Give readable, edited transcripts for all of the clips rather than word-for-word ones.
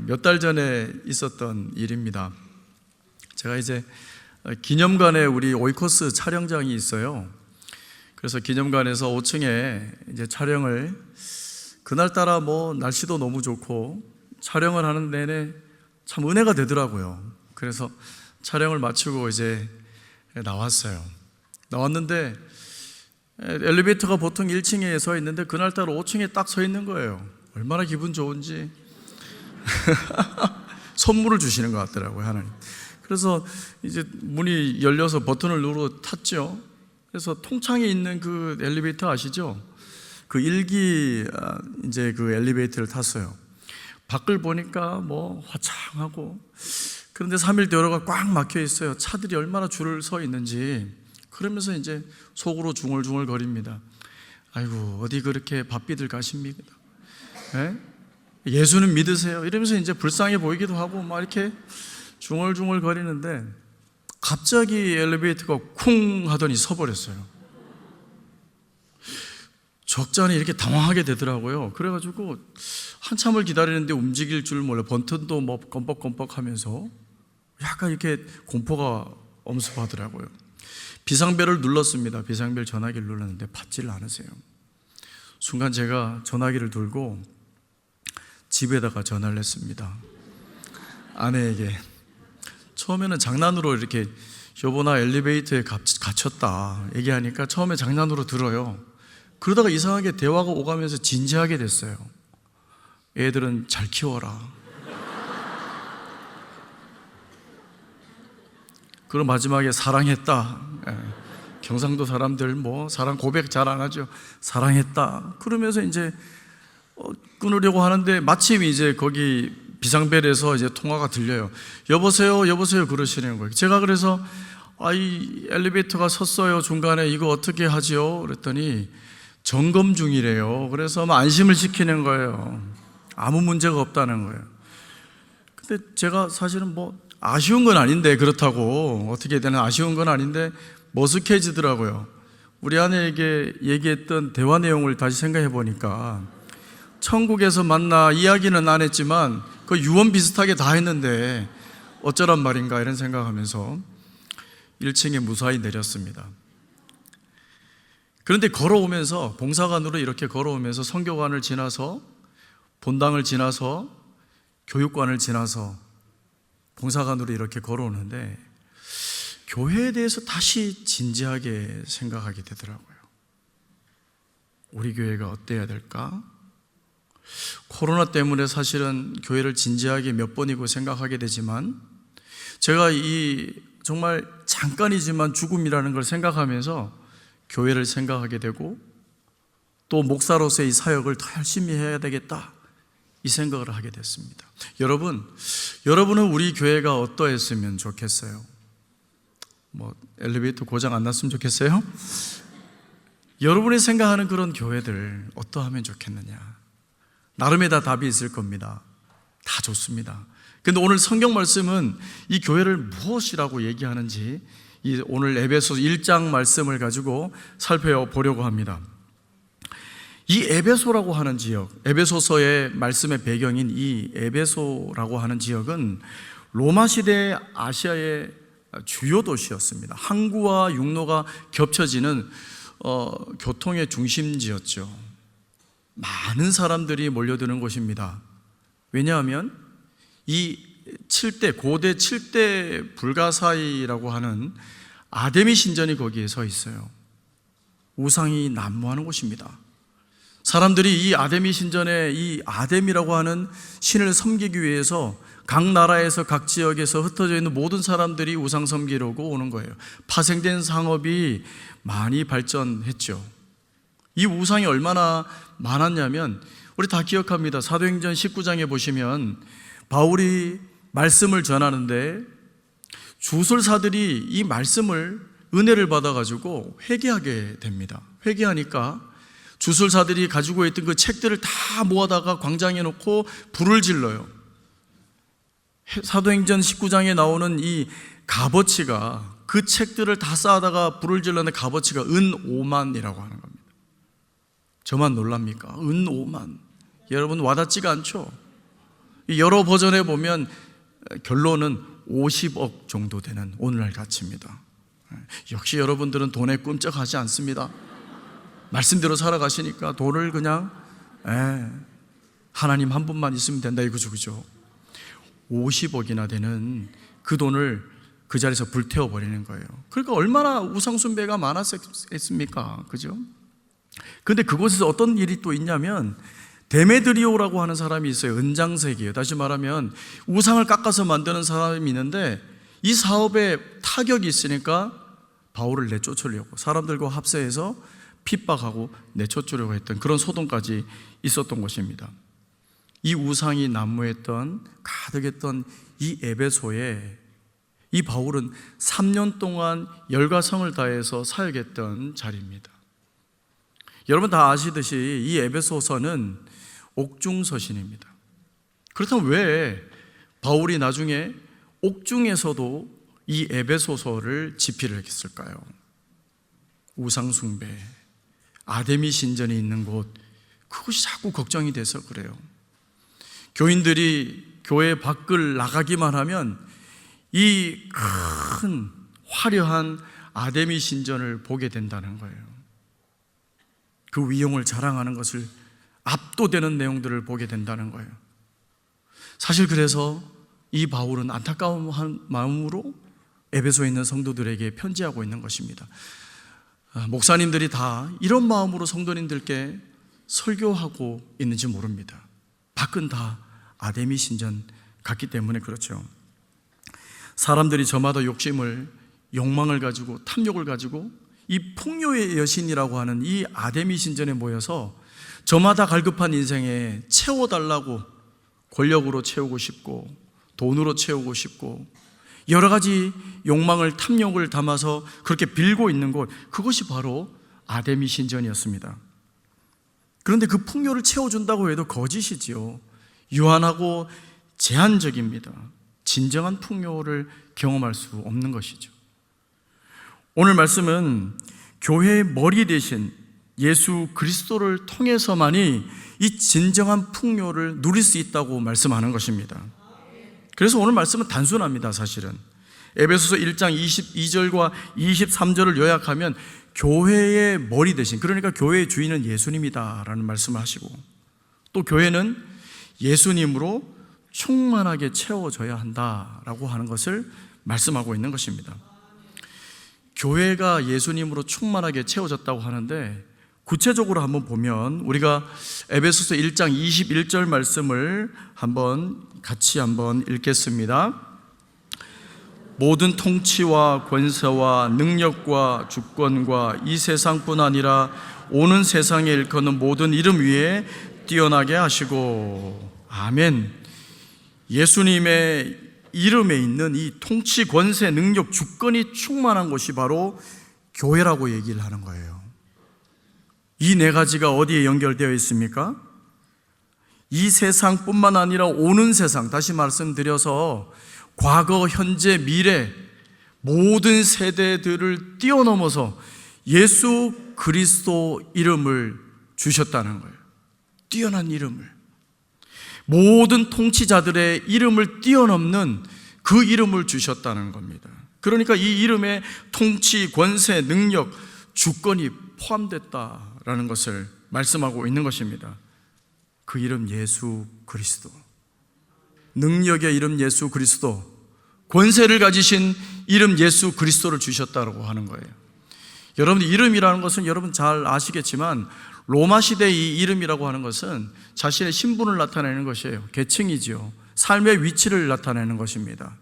몇 달 전에 있었던 일입니다. 제가 이제 기념관에 우리 오이코스 촬영장이 있어요. 그래서 기념관에서 5층에 이제 촬영을 그날따라 날씨도 너무 좋고 촬영을 하는 내내 참 은혜가 되더라고요. 그래서 촬영을 마치고 이제 나왔어요. 나왔는데 엘리베이터가 보통 1층에 서 있는데 그날따라 5층에 딱 서 있는 거예요. 얼마나 기분 좋은지 선물을 주시는 것 같더라고요, 하나님. 그래서 이제 문이 열려서 버튼을 누르고 탔죠. 그래서 통창에 있는 그 엘리베이터 아시죠? 그 1기 이제 그 엘리베이터를 탔어요. 밖을 보니까 화창하고, 그런데 3일 도로가 꽉 막혀 있어요. 차들이 얼마나 줄을 서 있는지. 그러면서 이제 속으로 중얼중얼 거립니다. 아이고, 어디 그렇게 바삐들 가십니까? 예? 예수는 믿으세요. 이러면서 이제 불쌍해 보이기도 하고 막 이렇게 중얼중얼 거리는데 갑자기 엘리베이터가 쿵 하더니 서버렸어요. 적잖이 이렇게 당황하게 되더라고요. 그래가지고 한참을 기다리는데 움직일 줄 몰라 버튼도 껌뻑껌뻑 하면서 약간 이렇게 공포가 엄습하더라고요. 비상벨을 눌렀습니다. 비상벨 전화기를 눌렀는데 받지를 않으세요. 순간 제가 전화기를 들고 집에다가 전화를 했습니다. 아내에게. 처음에는 장난으로 이렇게 여보 나 엘리베이터에 갇혔다 얘기하니까 처음에 장난으로 들어요. 그러다가 이상하게 대화가 오가면서 진지하게 됐어요. 애들은 잘 키워라. 그리고 마지막에 사랑했다. 경상도 사람들 사랑 고백 잘 안 하죠. 사랑했다. 그러면서 이제 끊으려고 하는데 마침 이제 거기 비상벨에서 이제 통화가 들려요. 여보세요, 여보세요 그러시는 거예요. 제가 그래서 이 엘리베이터가 섰어요. 중간에 이거 어떻게 하지요? 그랬더니 점검 중이래요. 그래서 안심을 시키는 거예요. 아무 문제가 없다는 거예요. 근데 제가 사실은 아쉬운 건 아닌데, 그렇다고 어떻게 되나 아쉬운 건 아닌데 머쓱해지더라고요. 우리 아내에게 얘기했던 대화 내용을 다시 생각해 보니까 천국에서 만나 이야기는 안 했지만 그 유언 비슷하게 다 했는데 어쩌란 말인가 이런 생각하면서 1층에 무사히 내렸습니다. 그런데 걸어오면서 봉사관으로 이렇게 걸어오면서 선교관을 지나서 본당을 지나서 교육관을 지나서 봉사관으로 이렇게 걸어오는데 교회에 대해서 다시 진지하게 생각하게 되더라고요. 우리 교회가 어때야 될까? 코로나 때문에 사실은 교회를 진지하게 몇 번이고 생각하게 되지만 제가 정말 잠깐이지만 죽음이라는 걸 생각하면서 교회를 생각하게 되고 또 목사로서의 이 사역을 더 열심히 해야 되겠다 이 생각을 하게 됐습니다. 여러분은 우리 교회가 어떠했으면 좋겠어요? 엘리베이터 고장 안 났으면 좋겠어요? 여러분이 생각하는 그런 교회들 어떠하면 좋겠느냐? 나름의 다 답이 있을 겁니다. 다 좋습니다. 그런데 오늘 성경 말씀은 이 교회를 무엇이라고 얘기하는지 오늘 에베소 1장 말씀을 가지고 살펴보려고 합니다. 이 에베소라고 하는 지역, 에베소서의 말씀의 배경인 이 에베소라고 하는 지역은 로마 시대 아시아의 주요 도시였습니다. 항구와 육로가 겹쳐지는 교통의 중심지였죠. 많은 사람들이 몰려드는 곳입니다. 왜냐하면 이 고대 7대 불가사의라고 하는 아데미 신전이 거기에 서 있어요. 우상이 난무하는 곳입니다. 사람들이 이 아데미 신전에 이 아데미라고 하는 신을 섬기기 위해서 각 나라에서 각 지역에서 흩어져 있는 모든 사람들이 우상 섬기려고 오는 거예요. 파생된 상업이 많이 발전했죠. 이 우상이 얼마나 많았냐면 우리 다 기억합니다. 사도행전 19장에 보시면 바울이 말씀을 전하는데 주술사들이 이 말씀을 은혜를 받아가지고 회개하게 됩니다. 회개하니까 주술사들이 가지고 있던 그 책들을 다 모아다가 광장에 놓고 불을 질러요. 사도행전 19장에 나오는 이 값어치가 그 책들을 다 쌓아다가 불을 질렀는데 값어치가 은 5만이라고 하는 겁니다. 저만 놀랍니까? 은 5만. 여러분 와닿지가 않죠? 여러 버전에 보면 결론은 50억 정도 되는 오늘날 가치입니다. 역시 여러분들은 돈에 꿈쩍하지 않습니다. 말씀대로 살아가시니까 돈을 그냥 하나님 한 분만 있으면 된다 이거죠, 그죠? 50억이나 되는 그 돈을 그 자리에서 불태워 버리는 거예요. 그러니까 얼마나 우상숭배가 많았겠습니까, 그죠? 근데 그곳에서 어떤 일이 또 있냐면 데메드리오라고 하는 사람이 있어요. 은장색이에요. 다시 말하면 우상을 깎아서 만드는 사람이 있는데 이 사업에 타격이 있으니까 바울을 내쫓으려고 사람들과 합세해서 핍박하고 내쫓으려고 했던 그런 소동까지 있었던 것입니다. 이 우상이 난무했던 가득했던 이 에베소에 이 바울은 3년 동안 열과 성을 다해서 사역했던 자리입니다. 여러분 다 아시듯이 이 에베소서는 옥중서신입니다. 그렇다면 왜 바울이 나중에 옥중에서도 이 에베소서를 집필을 했을까요? 우상숭배, 아데미 신전이 있는 곳, 그것이 자꾸 걱정이 돼서 그래요. 교인들이 교회 밖을 나가기만 하면 이 큰 화려한 아데미 신전을 보게 된다는 거예요. 그 위용을 자랑하는 것을 압도되는 내용들을 보게 된다는 거예요. 사실 그래서 이 바울은 안타까운 마음으로 에베소에 있는 성도들에게 편지하고 있는 것입니다. 목사님들이 다 이런 마음으로 성도님들께 설교하고 있는지 모릅니다. 밖은 다 아데미 신전 같기 때문에 그렇죠. 사람들이 저마다 욕심을, 욕망을 가지고 탐욕을 가지고 이 풍요의 여신이라고 하는 이 아데미 신전에 모여서 저마다 갈급한 인생에 채워달라고 권력으로 채우고 싶고 돈으로 채우고 싶고 여러 가지 욕망을, 탐욕을 담아서 그렇게 빌고 있는 곳, 그것이 바로 아데미 신전이었습니다. 그런데 그 풍요를 채워준다고 해도 거짓이지요. 유한하고 제한적입니다. 진정한 풍요를 경험할 수 없는 것이죠. 오늘 말씀은 교회의 머리 대신 예수 그리스도를 통해서만이 이 진정한 풍요를 누릴 수 있다고 말씀하는 것입니다. 그래서 오늘 말씀은 단순합니다. 사실은 에베소서 1장 22절과 23절을 요약하면 교회의 머리 대신, 그러니까 교회의 주인은 예수님이다 라는 말씀을 하시고, 또 교회는 예수님으로 충만하게 채워져야 한다라고 하는 것을 말씀하고 있는 것입니다. 교회가 예수님으로 충만하게 채워졌다고 하는데, 구체적으로 한번 보면 우리가 에베소서 1장 21절 말씀을 같이 한번 읽겠습니다. 모든 통치와 권세와 능력과 주권과 이 세상뿐 아니라 오는 세상에 일컫는 모든 이름 위에 뛰어나게 하시고. 아멘. 예수님의 이름에 있는 이 통치, 권세, 능력, 주권이 충만한 곳이 바로 교회라고 얘기를 하는 거예요. 이 네 가지가 어디에 연결되어 있습니까? 이 세상뿐만 아니라 오는 세상, 다시 말씀드려서 과거, 현재, 미래 모든 세대들을 뛰어넘어서 예수 그리스도 이름을 주셨다는 거예요. 뛰어난 이름을, 모든 통치자들의 이름을 뛰어넘는 그 이름을 주셨다는 겁니다. 그러니까 이 이름에 통치, 권세, 능력, 주권이 포함됐다라는 것을 말씀하고 있는 것입니다. 그 이름 예수 그리스도, 능력의 이름 예수 그리스도, 권세를 가지신 이름 예수 그리스도를 주셨다고 하는 거예요. 여러분, 이름이라는 것은 여러분 잘 아시겠지만 로마 시대의 이 이름이라고 하는 것은 자신의 신분을 나타내는 것이에요. 계층이지요. 삶의 위치를 나타내는 것입니다.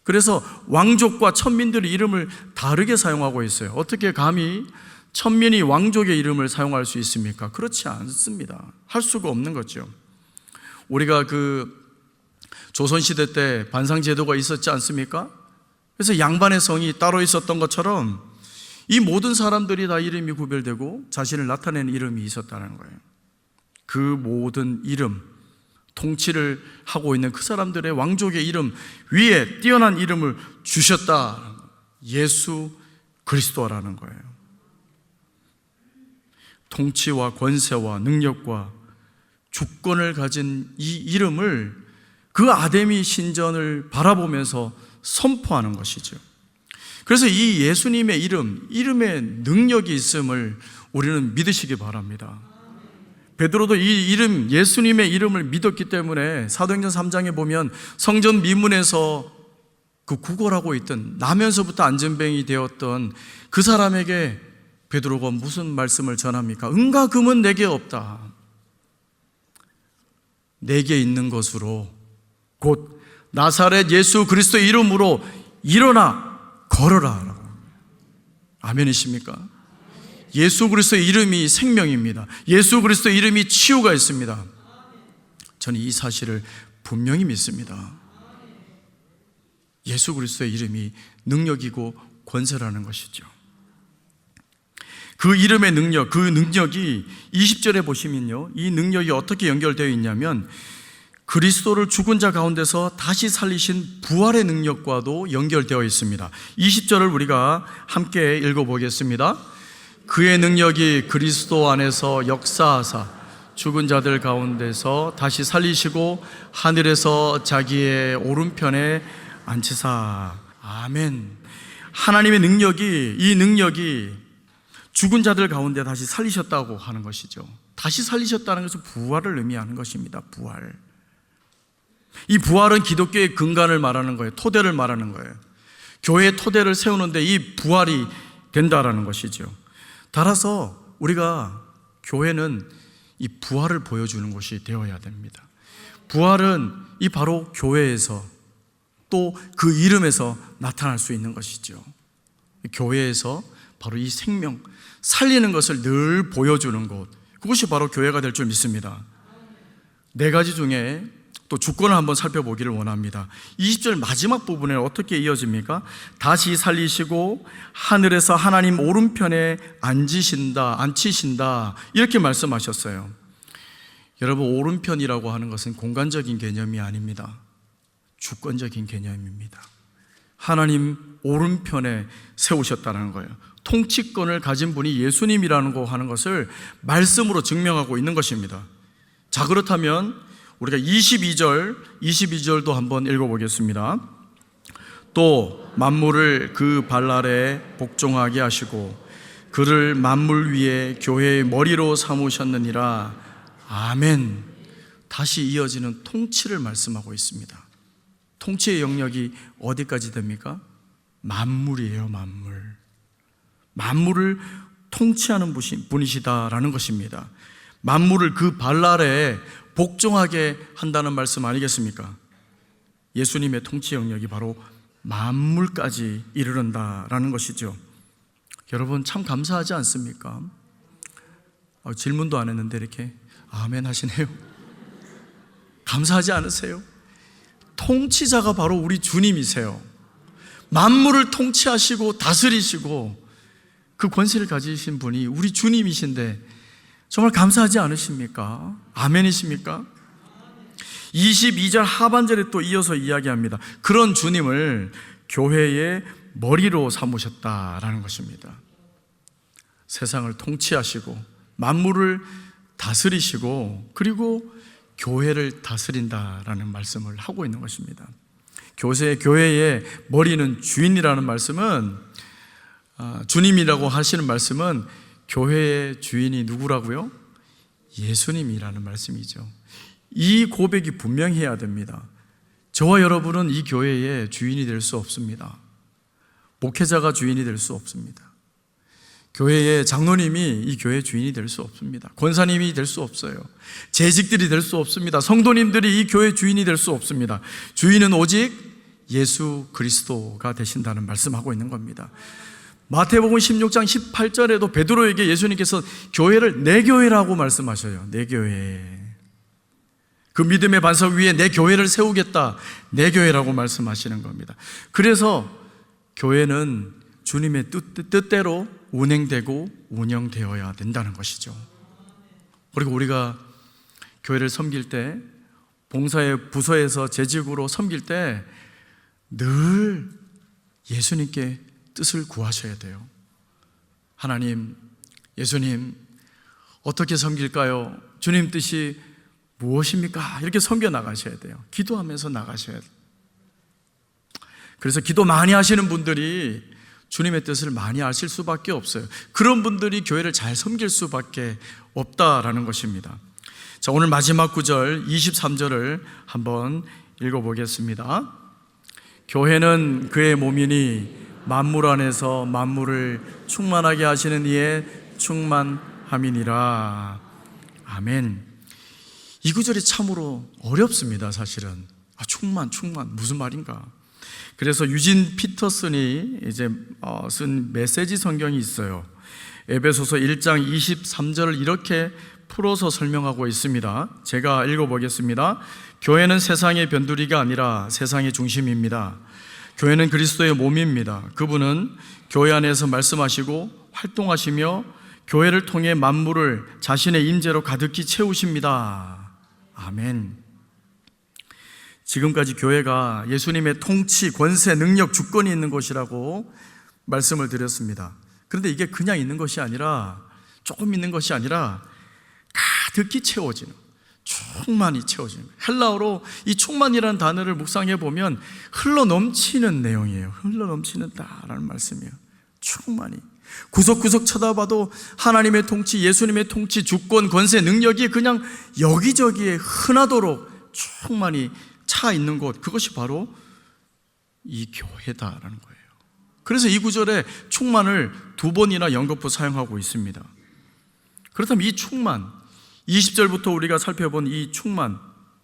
그래서 왕족과 천민들의 이름을 다르게 사용하고 있어요. 어떻게 감히 천민이 왕족의 이름을 사용할 수 있습니까? 그렇지 않습니다. 할 수가 없는 거죠. 우리가 조선시대 때 반상제도가 있었지 않습니까? 그래서 양반의 성이 따로 있었던 것처럼 이 모든 사람들이 다 이름이 구별되고 자신을 나타내는 이름이 있었다는 거예요. 그 모든 이름, 통치를 하고 있는 그 사람들의 왕족의 이름 위에 뛰어난 이름을 주셨다. 예수 그리스도라는 거예요. 통치와 권세와 능력과 주권을 가진 이 이름을 그 아데미 신전을 바라보면서 선포하는 것이죠. 그래서 이 예수님의 이름에 능력이 있음을 우리는 믿으시기 바랍니다. 베드로도 이 이름, 예수님의 이름을 믿었기 때문에 사도행전 3장에 보면 성전 미문에서 그 구걸하고 있던, 나면서부터 안전뱅이 되었던 그 사람에게 베드로가 무슨 말씀을 전합니까? 은과 금은 내게 없다. 내게 있는 것으로 곧 나사렛 예수 그리스도의 이름으로 일어나 걸어라. 아멘이십니까? 예수 그리스도의 이름이 생명입니다. 예수 그리스도의 이름이 치유가 있습니다. 저는 이 사실을 분명히 믿습니다. 예수 그리스도의 이름이 능력이고 권세라는 것이죠. 그 이름의 능력, 그 능력이 20절에 보시면요, 이 능력이 어떻게 연결되어 있냐면 그리스도를 죽은 자 가운데서 다시 살리신 부활의 능력과도 연결되어 있습니다. 20절을 우리가 함께 읽어보겠습니다. 그의 능력이 그리스도 안에서 역사하사 죽은 자들 가운데서 다시 살리시고 하늘에서 자기의 오른편에 앉히사. 아멘. 하나님의 능력이, 이 능력이 죽은 자들 가운데 다시 살리셨다고 하는 것이죠. 다시 살리셨다는 것은 부활을 의미하는 것입니다. 부활. 이 부활은 기독교의 근간을 말하는 거예요. 토대를 말하는 거예요. 교회의 토대를 세우는데 이 부활이 된다라는 것이죠. 따라서 우리가 교회는 이 부활을 보여주는 곳이 되어야 됩니다. 부활은 이 바로 교회에서 또 그 이름에서 나타날 수 있는 것이죠. 교회에서 바로 이 생명, 살리는 것을 늘 보여주는 곳, 그것이 바로 교회가 될 줄 믿습니다. 네 가지 중에 또 주권을 한번 살펴보기를 원합니다. 20절 마지막 부분에 어떻게 이어집니까? 다시 살리시고 하늘에서 하나님 오른편에 앉히신다 이렇게 말씀하셨어요. 여러분, 오른편이라고 하는 것은 공간적인 개념이 아닙니다. 주권적인 개념입니다. 하나님 오른편에 세우셨다는 거예요. 통치권을 가진 분이 예수님이라는 거 하는 것을 말씀으로 증명하고 있는 것입니다. 자, 그렇다면 우리가 22절도 한번 읽어보겠습니다. 또 만물을 그 발 아래 복종하게 하시고 그를 만물 위에 교회의 머리로 삼으셨느니라. 아멘. 다시 이어지는 통치를 말씀하고 있습니다. 통치의 영역이 어디까지 됩니까? 만물이에요. 만물을 통치하는 분이시다라는 것입니다. 만물을 그 발 아래에 복종하게 한다는 말씀 아니겠습니까? 예수님의 통치 영역이 바로 만물까지 이르른다라는 것이죠. 여러분, 참 감사하지 않습니까? 질문도 안 했는데 이렇게 아멘 하시네요. 감사하지 않으세요? 통치자가 바로 우리 주님이세요. 만물을 통치하시고 다스리시고 그 권세를 가지신 분이 우리 주님이신데 정말 감사하지 않으십니까? 아멘이십니까? 22절 하반절에 또 이어서 이야기합니다. 그런 주님을 교회의 머리로 삼으셨다라는 것입니다. 세상을 통치하시고 만물을 다스리시고 그리고 교회를 다스린다라는 말씀을 하고 있는 것입니다. 교회의 머리는 주인이라는 말씀은, 주님이라고 하시는 말씀은 교회의 주인이 누구라고요? 예수님이라는 말씀이죠. 이 고백이 분명히 해야 됩니다. 저와 여러분은 이 교회의 주인이 될 수 없습니다. 목회자가 주인이 될 수 없습니다. 교회의 장로님이 이 교회의 주인이 될 수 없습니다. 권사님이 될 수 없어요. 재직들이 될 수 없습니다. 성도님들이 이 교회의 주인이 될 수 없습니다. 주인은 오직 예수 그리스도가 되신다는 말씀하고 있는 겁니다. 마태복음 16장 18절에도 베드로에게 예수님께서 교회를 내 교회라고 말씀하셔요. 내 교회. 그 믿음의 반석 위에 내 교회를 세우겠다. 내 교회라고 말씀하시는 겁니다. 그래서 교회는 주님의 뜻대로 운행되고 운영되어야 된다는 것이죠. 그리고 우리가 교회를 섬길 때, 봉사의 부서에서 재직으로 섬길 때 늘 예수님께 뜻을 구하셔야 돼요. 하나님, 예수님, 어떻게 섬길까요? 주님 뜻이 무엇입니까? 이렇게 섬겨 나가셔야 돼요. 기도하면서 나가셔야 돼요. 그래서 기도 많이 하시는 분들이 주님의 뜻을 많이 아실 수밖에 없어요. 그런 분들이 교회를 잘 섬길 수밖에 없다라는 것입니다. 자, 오늘 마지막 구절 23절을 한번 읽어보겠습니다. 교회는 그의 몸이니 만물 안에서 만물을 충만하게 하시는 이의 충만함이니라. 아멘. 이 구절이 참으로 어렵습니다. 사실은 충만 무슨 말인가. 그래서 유진 피터슨이 이제 쓴 메시지 성경이 있어요. 에베소서 1장 23절을 이렇게 풀어서 설명하고 있습니다. 제가 읽어보겠습니다. 교회는 세상의 변두리가 아니라 세상의 중심입니다. 교회는 그리스도의 몸입니다. 그분은 교회 안에서 말씀하시고 활동하시며 교회를 통해 만물을 자신의 임재로 가득히 채우십니다. 아멘. 지금까지 교회가 예수님의 통치, 권세, 능력, 주권이 있는 곳이라고 말씀을 드렸습니다. 그런데 이게 그냥 있는 것이 아니라, 조금 있는 것이 아니라 가득히 채워지는, 충만히 채워지는 거예요. 헬라어로 이 충만이라는 단어를 묵상해 보면 흘러넘치는 내용이에요. 흘러넘치는다라는 말씀이에요. 충만히 구석구석 쳐다봐도 하나님의 통치, 예수님의 통치, 주권, 권세, 능력이 그냥 여기저기에 흔하도록 충만히 차 있는 곳, 그것이 바로 이 교회다라는 거예요. 그래서 이 구절에 충만을 2번이나 연거푸 사용하고 있습니다. 그렇다면 이 충만, 20절부터 우리가 살펴본 이 충만,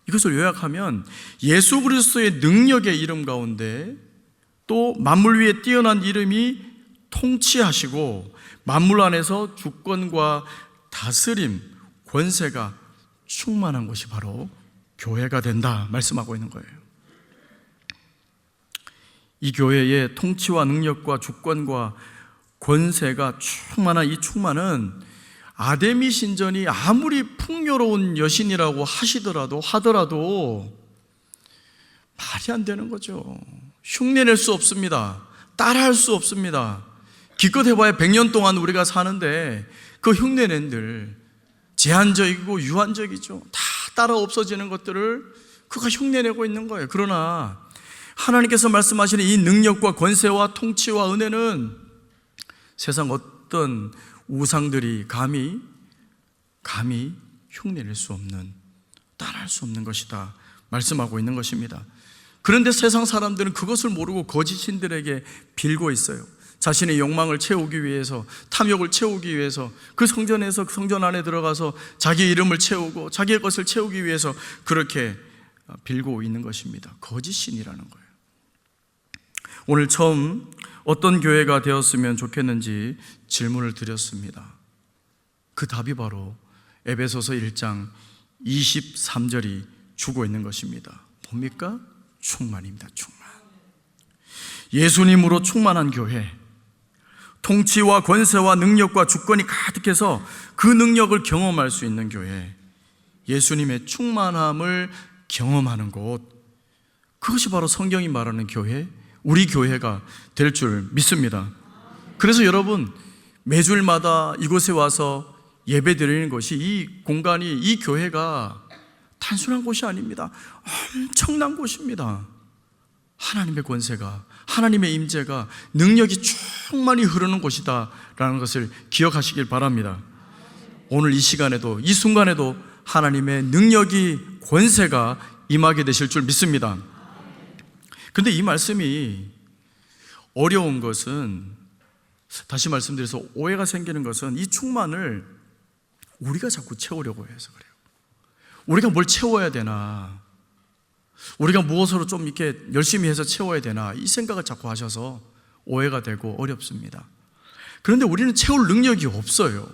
이것을 요약하면 예수 그리스도의 능력의 이름 가운데 또 만물 위에 뛰어난 이름이 통치하시고 만물 안에서 주권과 다스림, 권세가 충만한 것이 바로 교회가 된다 말씀하고 있는 거예요. 이 교회의 통치와 능력과 주권과 권세가 충만한 이 충만은 아데미 신전이 아무리 풍요로운 여신이라고 하더라도 말이 안 되는 거죠. 흉내낼 수 없습니다. 따라할 수 없습니다. 기껏 해봐야 100년 동안 우리가 사는데 그 흉내낸들 제한적이고 유한적이죠. 다 따라 없어지는 것들을 그가 흉내내고 있는 거예요. 그러나 하나님께서 말씀하시는 이 능력과 권세와 통치와 은혜는 세상 어떤 우상들이 감히 흉내낼 수 없는, 따라할 수 없는 것이다 말씀하고 있는 것입니다. 그런데 세상 사람들은 그것을 모르고 거짓 신들에게 빌고 있어요. 자신의 욕망을 채우기 위해서, 탐욕을 채우기 위해서 그 성전에서 그 성전 안에 들어가서 자기 이름을 채우고 자기의 것을 채우기 위해서 그렇게 빌고 있는 것입니다. 거짓 신이라는 거예요. 오늘 처음 어떤 교회가 되었으면 좋겠는지 질문을 드렸습니다. 그 답이 바로 에베소서 1장 23절이 주고 있는 것입니다. 뭡니까? 충만입니다. 충만. 예수님으로 충만한 교회, 통치와 권세와 능력과 주권이 가득해서 그 능력을 경험할 수 있는 교회, 예수님의 충만함을 경험하는 곳, 그것이 바로 성경이 말하는 교회, 우리 교회가 될 줄 믿습니다. 그래서 여러분, 매주일마다 이곳에 와서 예배 드리는 것이, 이 공간이, 이 교회가 단순한 곳이 아닙니다. 엄청난 곳입니다. 하나님의 권세가, 하나님의 임재가, 능력이 충만히 흐르는 곳이다 라는 것을 기억하시길 바랍니다. 오늘 이 시간에도, 이 순간에도 하나님의 능력이, 권세가 임하게 되실 줄 믿습니다. 그런데 이 말씀이 어려운 것은, 다시 말씀드려서 오해가 생기는 것은, 이 충만을 우리가 자꾸 채우려고 해서 그래요. 우리가 뭘 채워야 되나, 우리가 무엇으로 좀 이렇게 열심히 해서 채워야 되나, 이 생각을 자꾸 하셔서 오해가 되고 어렵습니다. 그런데 우리는 채울 능력이 없어요.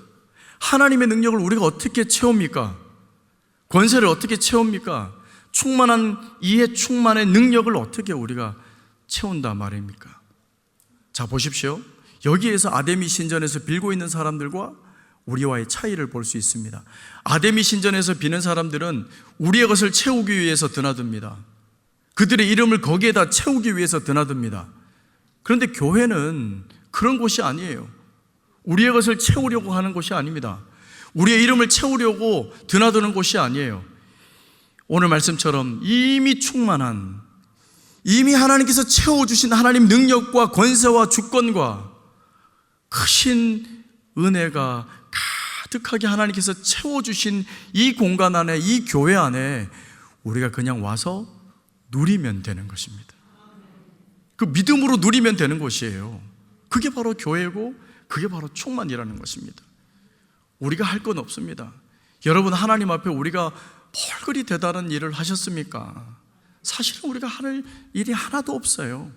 하나님의 능력을 우리가 어떻게 채웁니까? 권세를 어떻게 채웁니까? 충만한 이해 충만의 능력을 어떻게 우리가 채운다 말입니까? 자, 보십시오. 여기에서 아데미 신전에서 빌고 있는 사람들과 우리와의 차이를 볼 수 있습니다. 아데미 신전에서 비는 사람들은 우리의 것을 채우기 위해서 드나듭니다. 그들의 이름을 거기에다 채우기 위해서 드나듭니다. 그런데 교회는 그런 곳이 아니에요. 우리의 것을 채우려고 하는 곳이 아닙니다. 우리의 이름을 채우려고 드나드는 곳이 아니에요. 오늘 말씀처럼 이미 충만한, 이미 하나님께서 채워주신 하나님 능력과 권세와 주권과 크신 은혜가 가득하게 하나님께서 채워주신 이 공간 안에, 이 교회 안에 우리가 그냥 와서 누리면 되는 것입니다. 그 믿음으로 누리면 되는 것이에요. 그게 바로 교회고 그게 바로 충만이라는 것입니다. 우리가 할 건 없습니다. 여러분, 하나님 앞에 우리가 뭘 그리 대단한 일을 하셨습니까? 사실은 우리가 할 일이 하나도 없어요.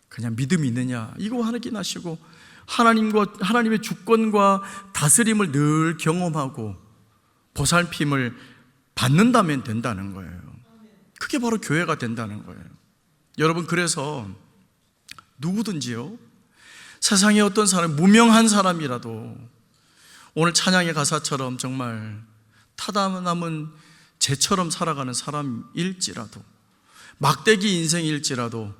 그냥 믿음이 있느냐 이거 확인하시고 하나님의 주권과 다스림을 늘 경험하고 보살핌을 받는다면 된다는 거예요. 그게 바로 교회가 된다는 거예요. 여러분, 그래서 누구든지요, 세상에 어떤 사람, 무명한 사람이라도 오늘 찬양의 가사처럼 정말 타다 남은 재처럼 살아가는 사람일지라도, 막대기 인생일지라도,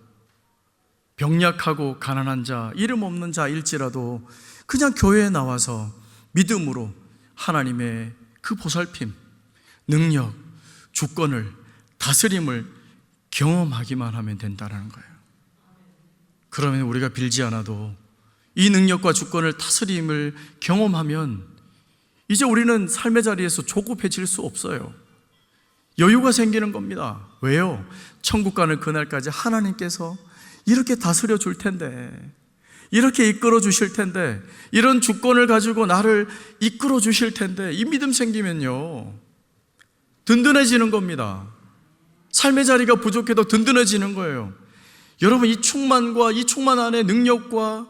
병약하고 가난한 자, 이름 없는 자일지라도 그냥 교회에 나와서 믿음으로 하나님의 그 보살핌, 능력, 주권을, 다스림을 경험하기만 하면 된다는 거예요. 그러면 우리가 빌지 않아도 이 능력과 주권을, 다스림을 경험하면 이제 우리는 삶의 자리에서 조급해질 수 없어요. 여유가 생기는 겁니다. 왜요? 천국 가는 그날까지 하나님께서 이렇게 다스려 줄 텐데, 이렇게 이끌어 주실 텐데, 이런 주권을 가지고 나를 이끌어 주실 텐데, 이 믿음 생기면요 든든해지는 겁니다. 삶의 자리가 부족해도 든든해지는 거예요. 여러분, 이 충만과 이 충만 안에 능력과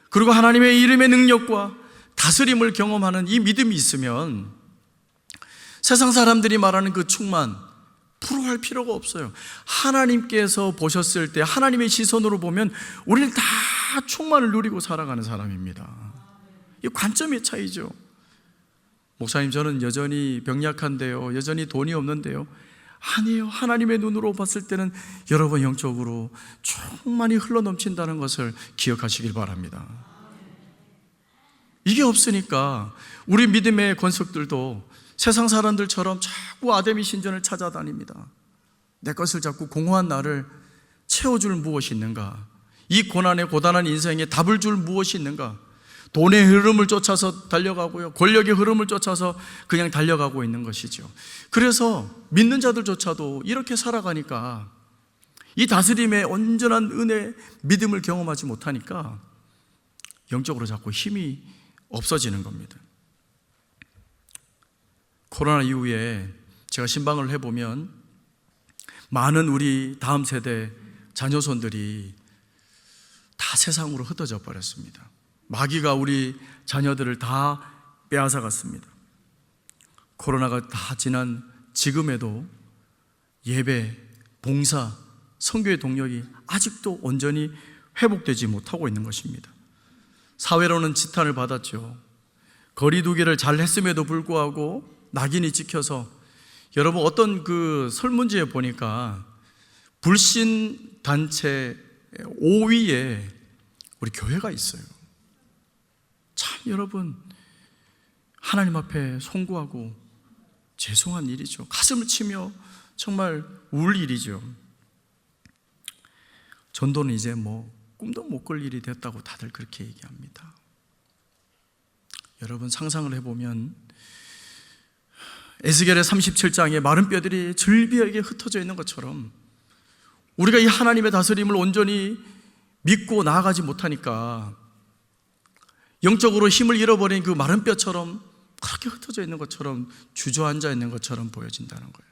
그리고 하나님의 이름의 능력과 다스림을 경험하는 이 믿음이 있으면 세상 사람들이 말하는 그 충만 부러워할 필요가 없어요. 하나님께서 보셨을 때, 하나님의 시선으로 보면 우리는 다 충만을 누리고 살아가는 사람입니다. 이 관점의 차이죠. 목사님, 저는 여전히 병약한데요, 여전히 돈이 없는데요. 아니에요. 하나님의 눈으로 봤을 때는 여러분 영적으로 충만히 흘러넘친다는 것을 기억하시길 바랍니다. 이게 없으니까 우리 믿음의 권속들도 세상 사람들처럼 자꾸 아데미 신전을 찾아다닙니다. 내 것을 자꾸 공허한 나를 채워줄 무엇이 있는가? 이 고난의 고단한 인생에 답을 줄 무엇이 있는가? 돈의 흐름을 쫓아서 달려가고요, 권력의 흐름을 쫓아서 그냥 달려가고 있는 것이죠. 그래서 믿는 자들조차도 이렇게 살아가니까 이 다스림의 온전한 은혜, 믿음을 경험하지 못하니까 영적으로 자꾸 힘이 없어지는 겁니다. 코로나 이후에 제가 신방을 해보면 많은 우리 다음 세대 자녀손들이 다 세상으로 흩어져 버렸습니다. 마귀가 우리 자녀들을 다 빼앗아 갔습니다. 코로나가 다 지난 지금에도 예배, 봉사, 선교의 동력이 아직도 온전히 회복되지 못하고 있는 것입니다. 사회로는 지탄을 받았죠. 거리두기를 잘 했음에도 불구하고 낙인이 찍혀서, 여러분 어떤 그 설문지에 보니까 불신 단체 5위에 우리 교회가 있어요. 참 여러분, 하나님 앞에 송구하고 죄송한 일이죠. 가슴을 치며 정말 울 일이죠. 전도는 이제 뭐 꿈도 못 꿀 일이 됐다고 다들 그렇게 얘기합니다. 여러분 상상을 해보면 에스겔의 37장에 마른 뼈들이 즐비하게 흩어져 있는 것처럼 우리가 이 하나님의 다스림을 온전히 믿고 나아가지 못하니까 영적으로 힘을 잃어버린 그 마른 뼈처럼 그렇게 흩어져 있는 것처럼 주저앉아 있는 것처럼 보여진다는 거예요.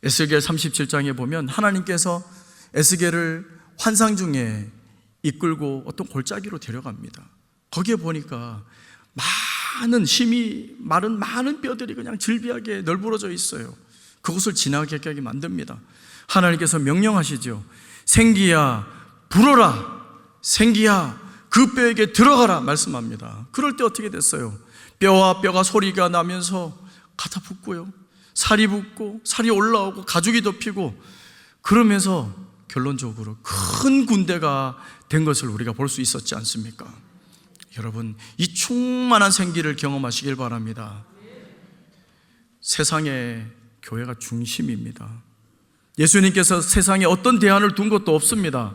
에스겔 37장에 보면 하나님께서 에스겔을 환상 중에 이끌고 어떤 골짜기로 데려갑니다. 거기에 보니까 많은 힘이 마른 많은 뼈들이 그냥 즐비하게 널브러져 있어요. 그곳을 지나게 하게 만듭니다. 하나님께서 명령하시죠. 생기야 불어라, 생기야 그 뼈에게 들어가라 말씀합니다. 그럴 때 어떻게 됐어요? 뼈와 뼈가 소리가 나면서 가다 붙고요, 살이 붙고 살이 올라오고 가죽이 덮이고, 그러면서 결론적으로 큰 군대가 된 것을 우리가 볼 수 있었지 않습니까? 여러분, 이 충만한 생기를 경험하시길 바랍니다. 세상에 교회가 중심입니다. 예수님께서 세상에 어떤 대안을 둔 것도 없습니다.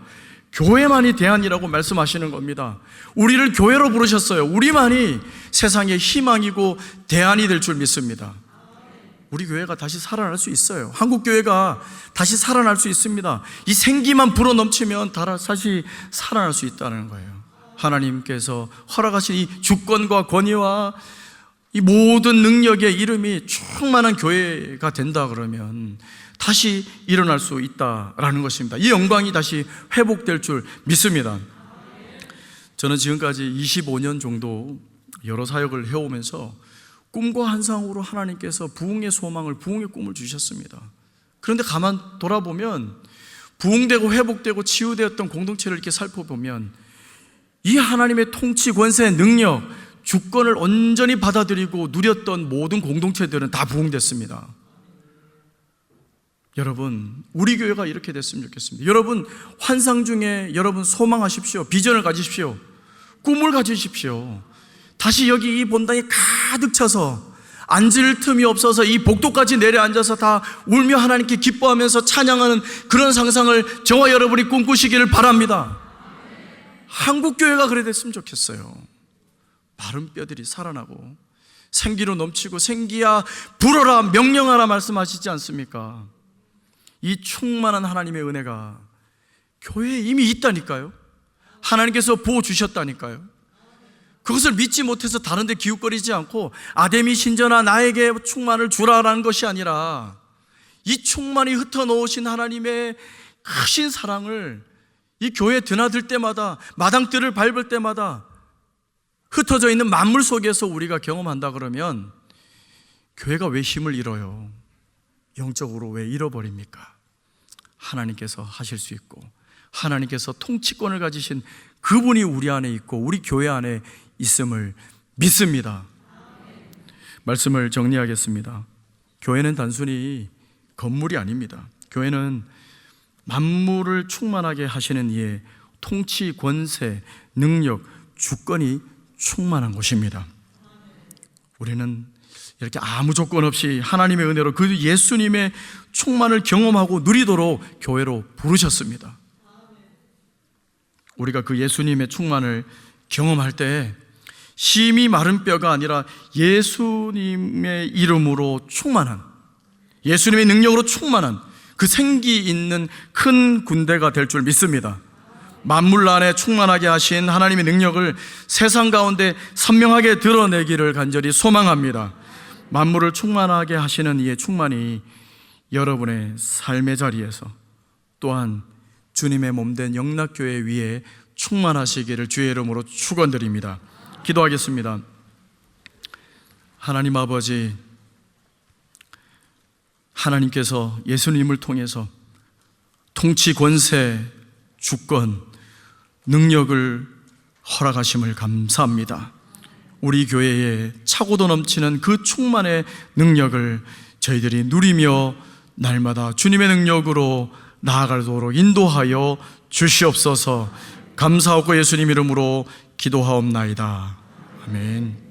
교회만이 대안이라고 말씀하시는 겁니다. 우리를 교회로 부르셨어요. 우리만이 세상의 희망이고 대안이 될 줄 믿습니다. 우리 교회가 다시 살아날 수 있어요. 한국 교회가 다시 살아날 수 있습니다. 이 생기만 불어넘치면 다시 살아날 수 있다는 거예요. 하나님께서 허락하신 이 주권과 권위와 이 모든 능력의 이름이 충만한 교회가 된다 그러면 다시 일어날 수 있다라는 것입니다. 이 영광이 다시 회복될 줄 믿습니다. 저는 지금까지 25년 정도 여러 사역을 해오면서 꿈과 환상으로 하나님께서 부흥의 소망을, 부흥의 꿈을 주셨습니다. 그런데 가만 돌아보면 부흥되고 회복되고 치유되었던 공동체를 이렇게 살펴보면 이 하나님의 통치, 권세, 능력, 주권을 온전히 받아들이고 누렸던 모든 공동체들은 다 부흥됐습니다. 여러분, 우리 교회가 이렇게 됐으면 좋겠습니다. 여러분, 환상 중에 여러분 소망하십시오. 비전을 가지십시오. 꿈을 가지십시오. 다시 여기 이 본당에 가득 차서 앉을 틈이 없어서 이 복도까지 내려앉아서 다 울며 하나님께 기뻐하면서 찬양하는 그런 상상을 저와 여러분이 꿈꾸시기를 바랍니다. 한국교회가 그래 됐으면 좋겠어요. 마른 뼈들이 살아나고 생기로 넘치고 생기야 불어라 명령하라 말씀하시지 않습니까? 이 충만한 하나님의 은혜가 교회에 이미 있다니까요. 하나님께서 부어주셨다니까요. 그것을 믿지 못해서 다른 데 기웃거리지 않고 아데미 신전아 나에게 충만을 주라라는 것이 아니라 이 충만히 흩어놓으신 하나님의 크신 사랑을 이 교회에 드나들 때마다, 마당들을 밟을 때마다 흩어져 있는 만물 속에서 우리가 경험한다 그러면 교회가 왜 힘을 잃어요? 영적으로 왜 잃어버립니까? 하나님께서 하실 수 있고 하나님께서 통치권을 가지신 그분이 우리 안에 있고 우리 교회 안에 있음을 믿습니다. 말씀을 정리하겠습니다. 교회는 단순히 건물이 아닙니다. 교회는 만물을 충만하게 하시는 이의 통치, 권세, 능력, 주권이 충만한 곳입니다. 우리는 이렇게 아무 조건 없이 하나님의 은혜로 그 예수님의 충만을 경험하고 누리도록 교회로 부르셨습니다. 우리가 그 예수님의 충만을 경험할 때 심히 마른 뼈가 아니라 예수님의 이름으로 충만한, 예수님의 능력으로 충만한 그 생기 있는 큰 군대가 될 줄 믿습니다. 만물 안에 충만하게 하신 하나님의 능력을 세상 가운데 선명하게 드러내기를 간절히 소망합니다. 만물을 충만하게 하시는 이의 충만이 여러분의 삶의 자리에서 또한 주님의 몸된 영락교회 위에 충만하시기를 주의 이름으로 축원드립니다. 기도하겠습니다. 하나님 아버지, 하나님께서 예수님을 통해서 통치, 권세, 주권, 능력을 허락하심을 감사합니다. 우리 교회에 차고도 넘치는 그 충만의 능력을 저희들이 누리며 날마다 주님의 능력으로 나아가도록 인도하여 주시옵소서. 감사하고 예수님 이름으로 기도하옵나이다. 아멘.